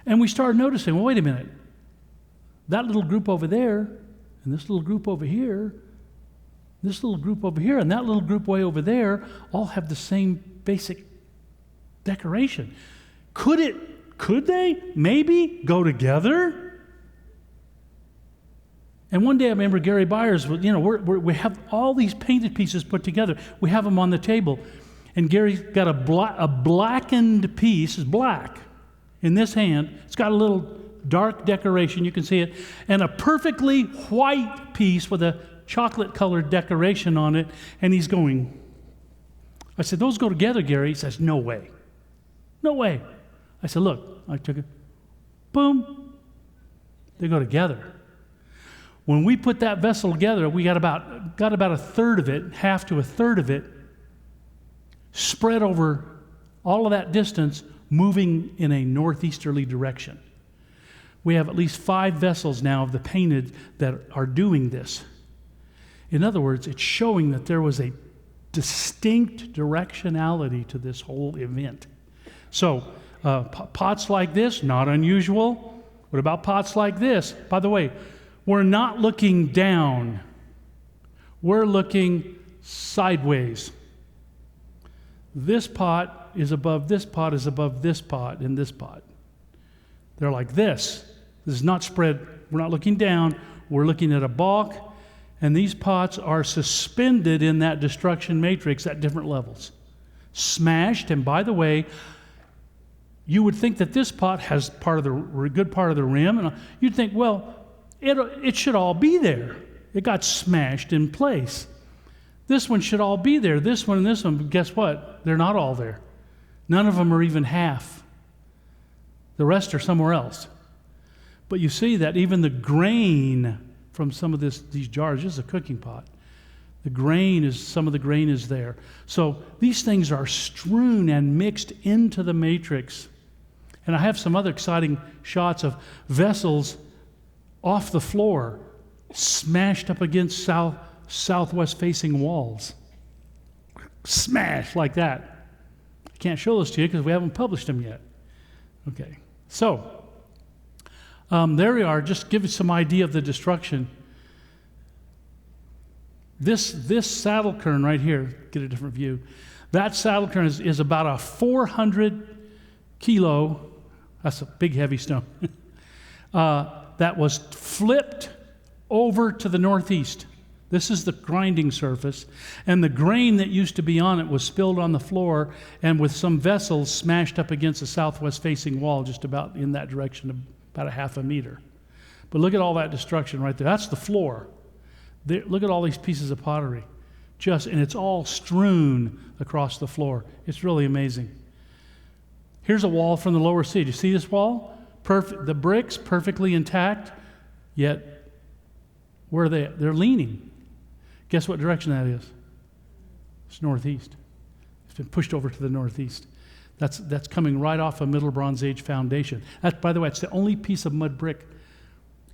And we start noticing, well, wait a minute. That little group over there, and this little group over here, this little group over here, and that little group way over there all have the same basic decoration. Could they maybe go together? And one day I remember Gary Byers, we have all these painted pieces put together. We have them on the table. And Gary's got a blackened piece, it's black, in this hand. It's got a little dark decoration, you can see it, and a perfectly white piece with a chocolate-colored decoration on it. And he's going, I said, those go together, Gary. He says, no way. No way. I said, look, I took it, boom, they go together. When we put that vessel together, we got about a third of it, half to a third of it, spread over all of that distance, moving in a northeasterly direction. We have at least 5 vessels now of the painted that are doing this. In other words, it's showing that there was a distinct directionality to this whole event. So, pots like this, not unusual. What about pots like this? By the way, we're not looking down. We're looking sideways. This pot is above this pot, is above this pot, and this pot. They're like this. This is not spread. We're not looking down. We're looking at a balk, and these pots are suspended in that destruction matrix at different levels. Smashed, and by the way, you would think that this pot has a good part of the rim, and you'd think, well, it should all be there. It got smashed in place. This one should all be there. This one and this one, but guess what? They're not all there. None of them are even half. The rest are somewhere else. But you see that even the grain from some of these jars, this is a cooking pot. Some of the grain is there. So these things are strewn and mixed into the matrix. And I have some other exciting shots of vessels off the floor, smashed up against southwest facing walls. Smashed like that. I can't show those to you because we haven't published them yet. Okay, so there we are. Just give you some idea of the destruction. This saddle kern right here, get a different view. That saddle kern is about a 400 kilo, that's a big heavy stone, that was flipped over to the northeast. This is the grinding surface, and the grain that used to be on it was spilled on the floor and with some vessels smashed up against the southwest facing wall just about in that direction, about a half a meter. But look at all that destruction right there. That's the floor. Look at all these pieces of pottery. And it's all strewn across the floor. It's really amazing. Here's a wall from the lower sea. Do you see this wall? The bricks perfectly intact, yet where are they? They're leaning. Guess what direction that is? It's northeast. It's been pushed over to the northeast. That's coming right off a Middle Bronze Age foundation. By the way, it's the only piece of mud brick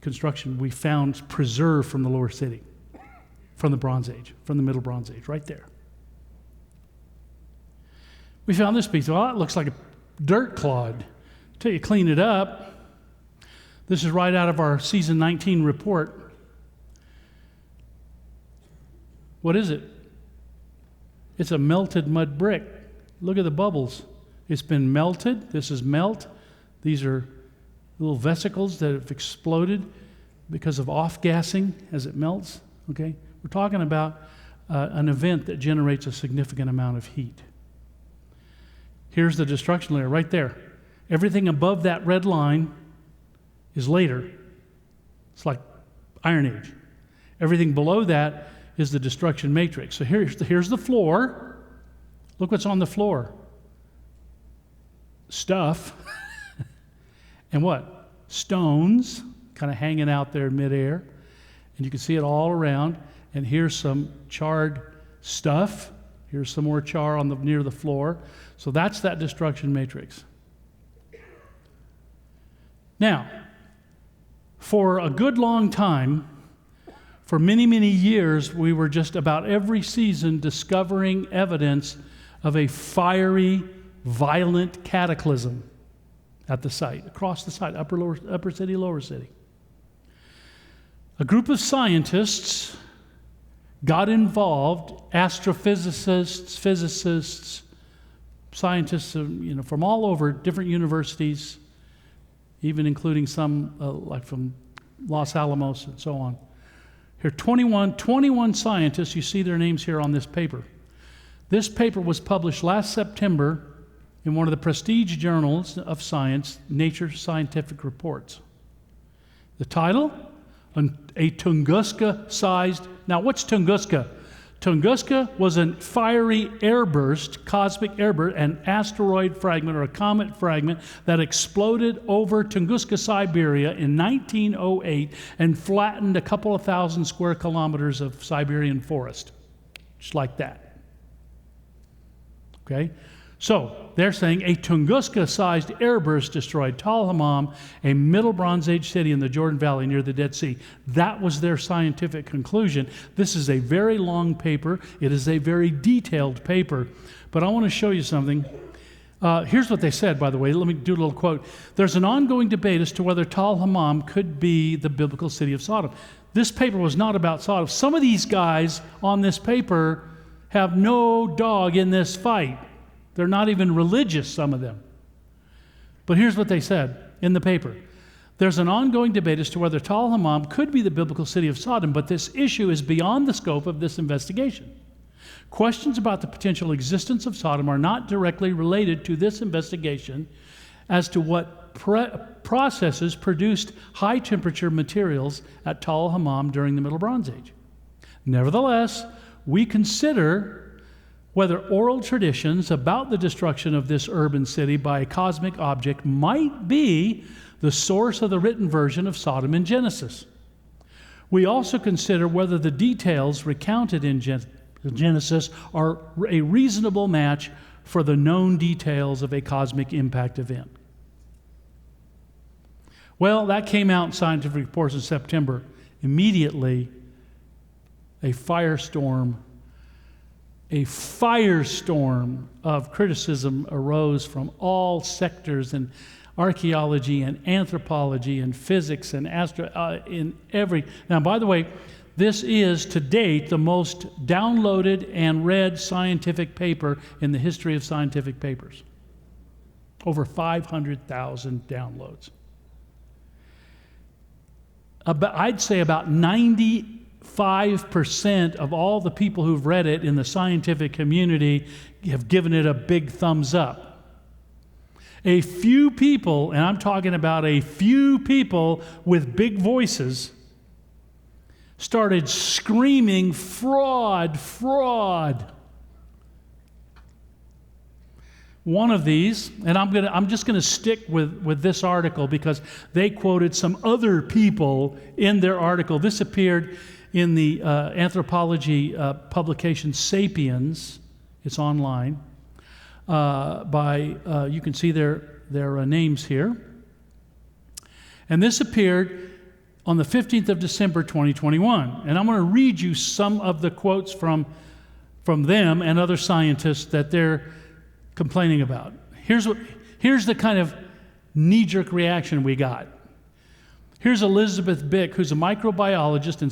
construction we found preserved from the lower city, from the Bronze Age, from the Middle Bronze Age, right there. We found this piece. Well, it looks like a dirt clod. Until you clean it up. This is right out of our season 19 report. What is it? It's a melted mud brick. Look at the bubbles. It's been melted. This is melt. These are little vesicles that have exploded because of off-gassing as it melts. Okay? We're talking about an event that generates a significant amount of heat. Here's the destruction layer right there. Everything above that red line is later. It's like Iron Age. Everything below that is the destruction matrix. So here's the floor. Look what's on the floor. Stuff. And what? Stones, kind of hanging out there in midair. And you can see it all around. And here's some charred stuff. Here's some more char near the floor. So that's that destruction matrix. Now, for a good long time, for many, many years, we were just about every season discovering evidence of a fiery, violent cataclysm at the site, across the site, upper city, lower city. A group of scientists got involved, astrophysicists, physicists, scientists, from all over, different universities, even including some like from Los Alamos and so on. Here, 21 scientists, you see their names here on this paper. This paper was published last September in one of the prestige journals of science, Nature Scientific Reports. The title? A Tunguska-sized... Now, what's Tunguska? Tunguska was a fiery airburst, cosmic airburst, an asteroid fragment or a comet fragment that exploded over Tunguska, Siberia in 1908 and flattened a couple of thousand square kilometers of Siberian forest. Just like that. Okay? So, they're saying a Tunguska-sized airburst destroyed Tal Hammam, a Middle Bronze Age city in the Jordan Valley near the Dead Sea. That was their scientific conclusion. This is a very long paper. It is a very detailed paper. But I want to show you something. Here's what they said, by the way. Let me do a little quote. There's an ongoing debate as to whether Tal Hammam could be the biblical city of Sodom. This paper was not about Sodom. Some of these guys on this paper have no dog in this fight. They're not even religious, some of them. But here's what they said in the paper. There's an ongoing debate as to whether Tal Hammam could be the biblical city of Sodom, but this issue is beyond the scope of this investigation. Questions about the potential existence of Sodom are not directly related to this investigation as to what processes produced high-temperature materials at Tal Hammam during the Middle Bronze Age. Nevertheless, we consider whether oral traditions about the destruction of this urban city by a cosmic object might be the source of the written version of Sodom in Genesis. We also consider whether the details recounted in Genesis are a reasonable match for the known details of a cosmic impact event. Well, that came out in Scientific Reports in September. Immediately, a firestorm of criticism arose from all sectors in archaeology and anthropology and physics and Now, by the way, this is to date the most downloaded and read scientific paper in the history of scientific papers. Over 500,000 downloads. I'd say about 95% of all the people who've read it in the scientific community have given it a big thumbs up. A few people, and I'm talking about a few people with big voices, started screaming, "Fraud, fraud." One of these, and I'm just going to stick with this article because they quoted some other people in their article. This appeared in the anthropology publication Sapiens. It's online. You can see their names here. And this appeared on the 15th of December, 2021. And I'm going to read you some of the quotes from them and other scientists that they're complaining about. Here's the kind of knee-jerk reaction we got. Here's Elizabeth Bick, who's a microbiologist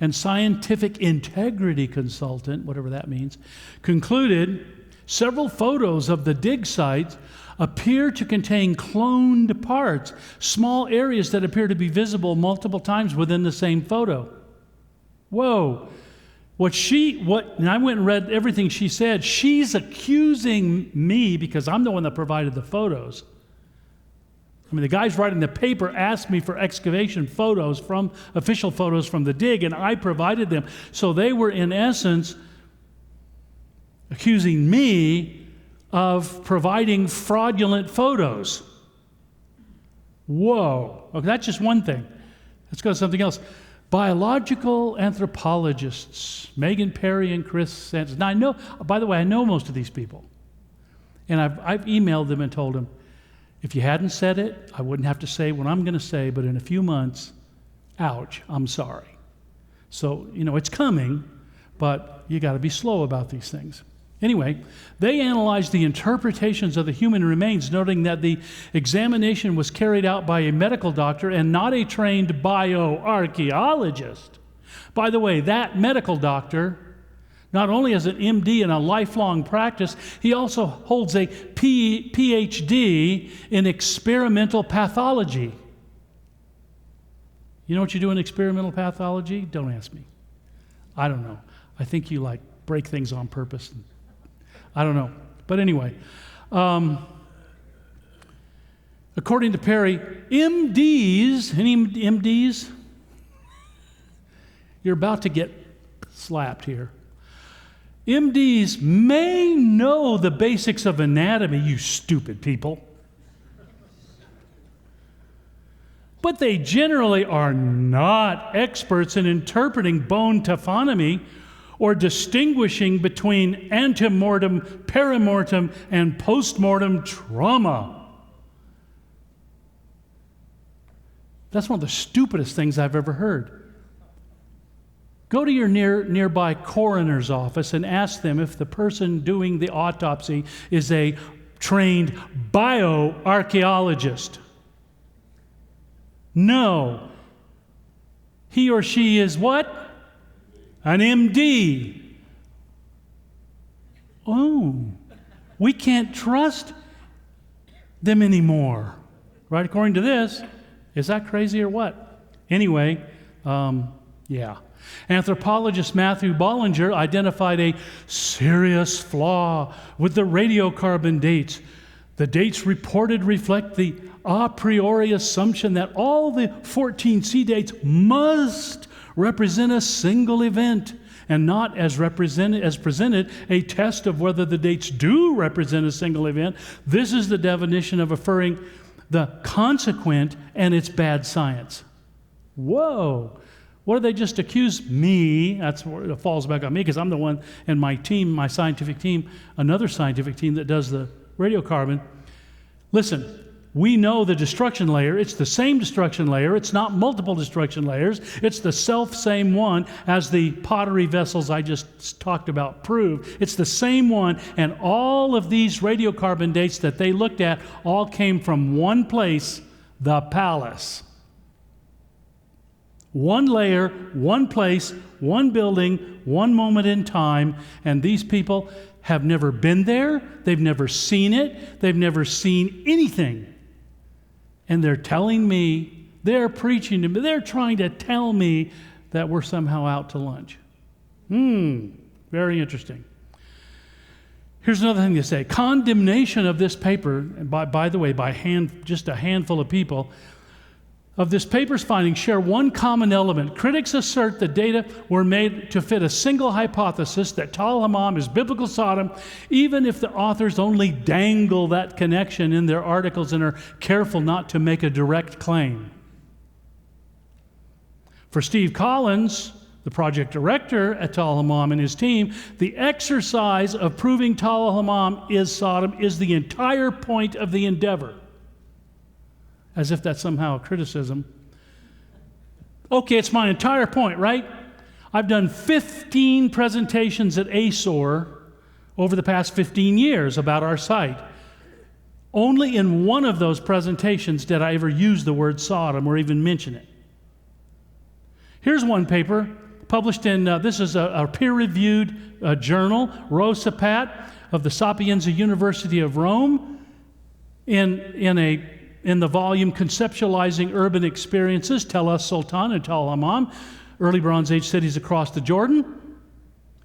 and scientific integrity consultant, whatever that means, concluded several photos of the dig sites appear to contain cloned parts, small areas that appear to be visible multiple times within the same photo. Whoa. And I went and read everything she said. She's accusing me, because I'm the one that provided the photos. I mean, the guys writing the paper asked me for excavation photos, official photos from the dig, and I provided them. So they were, in essence, accusing me of providing fraudulent photos. Whoa. Okay, that's just one thing. Let's go to something else. Biological anthropologists, Megan Perry and Chris Santos. Now, I know, by the way, I know most of these people. And I've emailed them and told them, if you hadn't said it, I wouldn't have to say what I'm going to say, but in a few months, ouch, I'm sorry. So, it's coming, but you got to be slow about these things. Anyway, they analyzed the interpretations of the human remains, noting that the examination was carried out by a medical doctor and not a trained bioarchaeologist. By the way, that medical doctor not only has an MD and a lifelong practice, he also holds a PhD in experimental pathology. You know what you do in experimental pathology? Don't ask me. I don't know. I think you break things on purpose. I don't know. But anyway, according to Perry, MDs, any MDs? You're about to get slapped here. MDs may know the basics of anatomy, you stupid people. But they generally are not experts in interpreting bone taphonomy or distinguishing between antemortem, perimortem, and postmortem trauma. That's one of the stupidest things I've ever heard. Go to your nearby coroner's office and ask them if the person doing the autopsy is a trained bioarchaeologist. No. He or she is what? An MD. Oh, we can't trust them anymore. Right, according to this. Is that crazy or what? Anyway, yeah. Anthropologist Matthew Bollinger identified a serious flaw with the radiocarbon dates. The dates reported reflect the a priori assumption that all the 14 sea dates must represent a single event and not as presented a test of whether the dates do represent a single event. This is the definition of affirming the consequent and its bad science. Whoa. What did they just accuse me? That's where it falls back on me because I'm the one and my team, my scientific team, another scientific team that does the radiocarbon. Listen, we know the destruction layer. It's the same destruction layer. It's not multiple destruction layers. It's the self-same one as the pottery vessels I just talked about prove. It's the same one, and all of these radiocarbon dates that they looked at all came from one place, the palace. One layer, one place, one building, one moment in time, and these people have never been there. They've never seen it. They've never seen anything. And they're telling me, they're preaching to me, they're trying to tell me that we're somehow out to lunch. Very interesting. Here's another thing to say. Condemnation of this paper, and by the way, by just a handful of people, of this paper's findings share one common element. Critics assert the data were made to fit a single hypothesis that Tal Hammam is biblical Sodom, even if the authors only dangle that connection in their articles and are careful not to make a direct claim. For Steve Collins, the project director at Tal Hammam and his team, the exercise of proving Tal Hammam is Sodom is the entire point of the endeavor. As if that's somehow a criticism. Okay, it's my entire point, right? I've done 15 presentations at ASOR over the past 15 years about our site. Only in one of those presentations did I ever use the word Sodom or even mention it. Here's one paper published in, this is a peer-reviewed journal, Rosapat of the Sapienza University of Rome, in the volume Conceptualizing Urban Experiences, Tel Es Sultan and Tal Hammam, Early Bronze Age Cities Across the Jordan.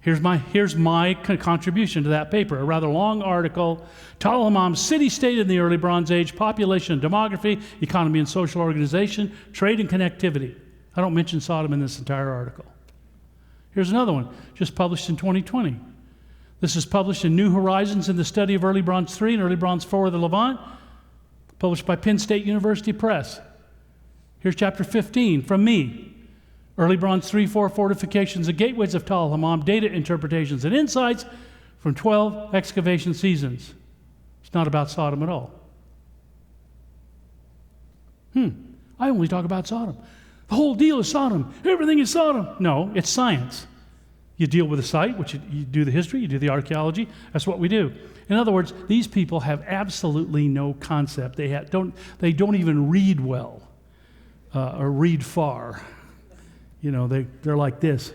Here's my contribution to that paper, a rather long article. Tal Hammam, City-State in the Early Bronze Age, Population and Demography, Economy and Social Organization, Trade and Connectivity. I don't mention Sodom in this entire article. Here's another one, just published in 2020. This is published in New Horizons in the Study of Early Bronze 3 and Early Bronze 4 of the Levant. published by Penn State University Press. Here's chapter 15 from me. Early Bronze 3-4 fortifications and gateways of Tal Hammam, data interpretations and insights from 12 excavation seasons. It's not about Sodom at all. I only talk about Sodom. The whole deal is Sodom. Everything is Sodom. No, it's science. You deal with the site, which you do the history, you do the archaeology. That's what we do. In other words, these people have absolutely no concept. They don't even read well or read far. You know, they're like this.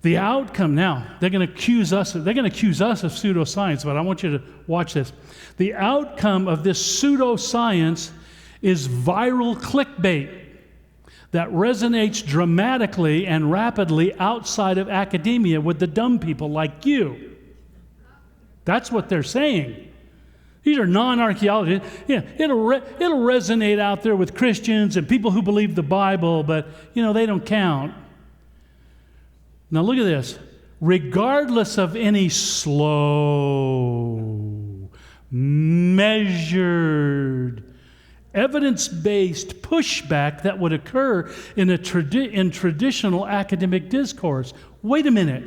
The outcome now, they're going to accuse us of pseudoscience, but I want you to watch this. The outcome of this pseudoscience is viral clickbait that resonates dramatically and rapidly outside of academia with the dumb people like you. That's what they're saying. These are non-archaeologists. Yeah, it'll resonate out there with Christians and people who believe the Bible, but, they don't count. Now look at this. Regardless of any slow, measured, evidence-based pushback that would occur in traditional academic discourse. Wait a minute.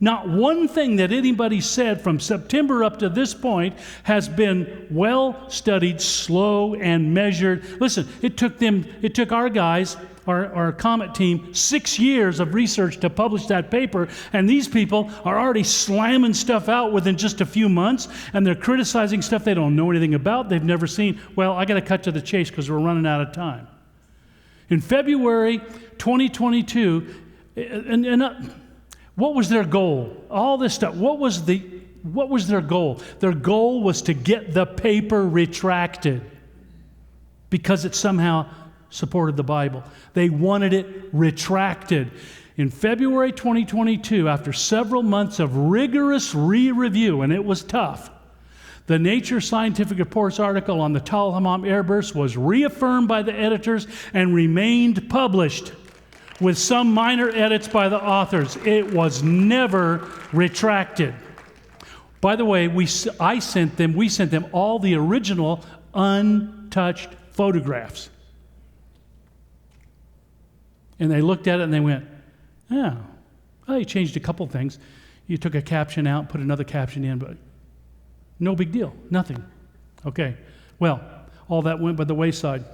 Not one thing that anybody said from September up to this point has been well studied, slow, and measured. Listen, it took our guys, our Comet team, 6 years of research to publish that paper, and these people are already slamming stuff out within just a few months, and they're criticizing stuff they don't know anything about, they've never seen. Well, I got to cut to the chase because we're running out of time. In February 2022, what was their goal? All this stuff. What was their goal? Their goal was to get the paper retracted because it somehow supported the Bible. They wanted it retracted. In February 2022, after several months of rigorous re-review, and it was tough, the Nature Scientific Reports article on the Tal Hammam airburst was reaffirmed by the editors and remained published, with some minor edits by the authors. It was never retracted. By the way, we sent them all the original untouched photographs. And they looked at it and they went, well, you changed a couple things. You took a caption out, put another caption in, but no big deal, nothing. Okay, well, all that went by the wayside.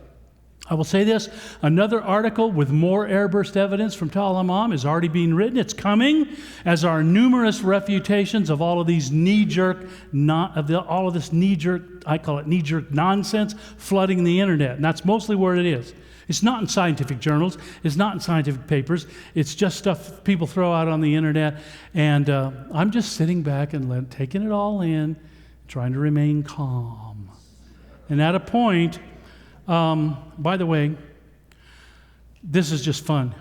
I will say this, another article with more airburst evidence from Tal Hammam is already being written. It's coming, as are numerous refutations of all of these knee-jerk, I call it knee-jerk nonsense, flooding the internet. And that's mostly where it is. It's not in scientific journals. It's not in scientific papers. It's just stuff people throw out on the internet. And I'm just sitting back and taking it all in, trying to remain calm. And at a point, by the way, this is just fun.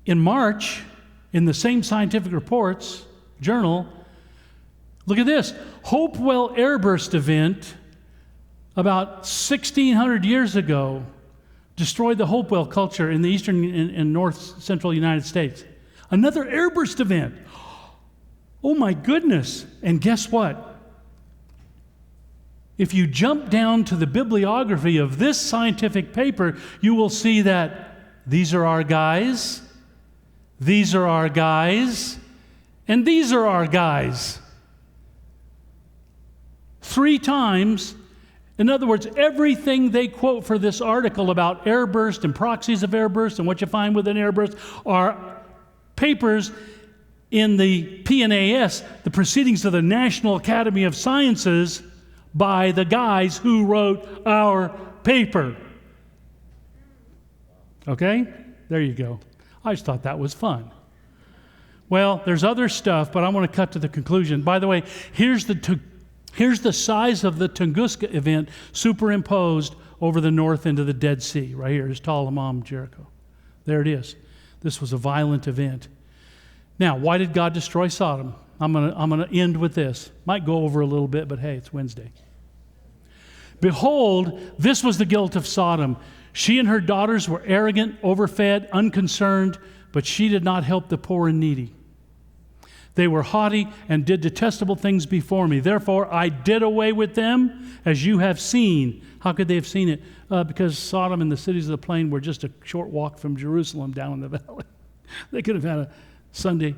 In March, in the same Scientific Reports journal, look at this. Hopewell airburst event about 1,600 years ago destroyed the Hopewell culture in the eastern and north central United States. Another airburst event. Oh my goodness. And guess what? If you jump down to the bibliography of this scientific paper, you will see that these are our guys, these are our guys, and these are our guys. 3 times. In other words, everything they quote for this article about airburst and proxies of airburst and what you find with an airburst are papers in the PNAS, the Proceedings of the National Academy of Sciences, by the guys who wrote our paper. Okay? There you go. I just thought that was fun. Well, there's other stuff, but I want to cut to the conclusion. By the way, here's the size of the Tunguska event superimposed over the north end of the Dead Sea. Right here is Tal Hammam, Jericho. There it is. This was a violent event. Now, why did God destroy Sodom? I'm going to end with this. Might go over a little bit, but hey, it's Wednesday. Behold, this was the guilt of Sodom. She and her daughters were arrogant, overfed, unconcerned, but she did not help the poor and needy. They were haughty and did detestable things before me. Therefore, I did away with them, as you have seen. How could they have seen it? Because Sodom and the cities of the plain were just a short walk from Jerusalem down in the valley. They could have had a Sunday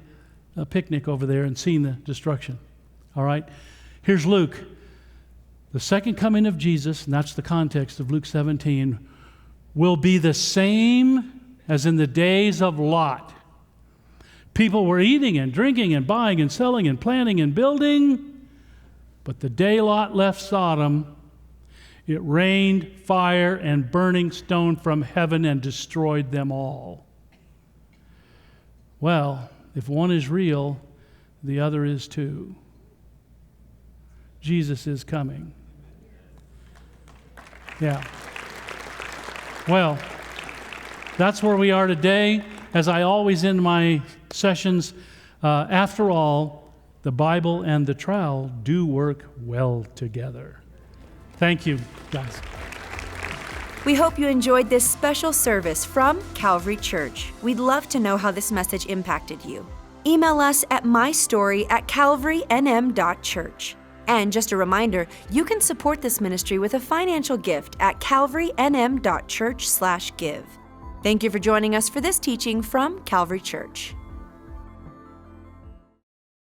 picnic over there and seen the destruction. All right? Here's Luke. The second coming of Jesus, and that's the context of Luke 17, will be the same as in the days of Lot. People were eating and drinking and buying and selling and planting and building. But the day Lot left Sodom, it rained fire and burning stone from heaven and destroyed them all. Well, if one is real, the other is too. Jesus is coming. Yeah. Well, that's where we are today. As I always end my sessions, after all, the Bible and the trowel do work well together. Thank you, guys. We hope you enjoyed this special service from Calvary Church. We'd love to know how this message impacted you. Email us at mystory@calvarynm.church. And just a reminder, you can support this ministry with a financial gift at calvarynm.church/give. Thank you for joining us for this teaching from Calvary Church.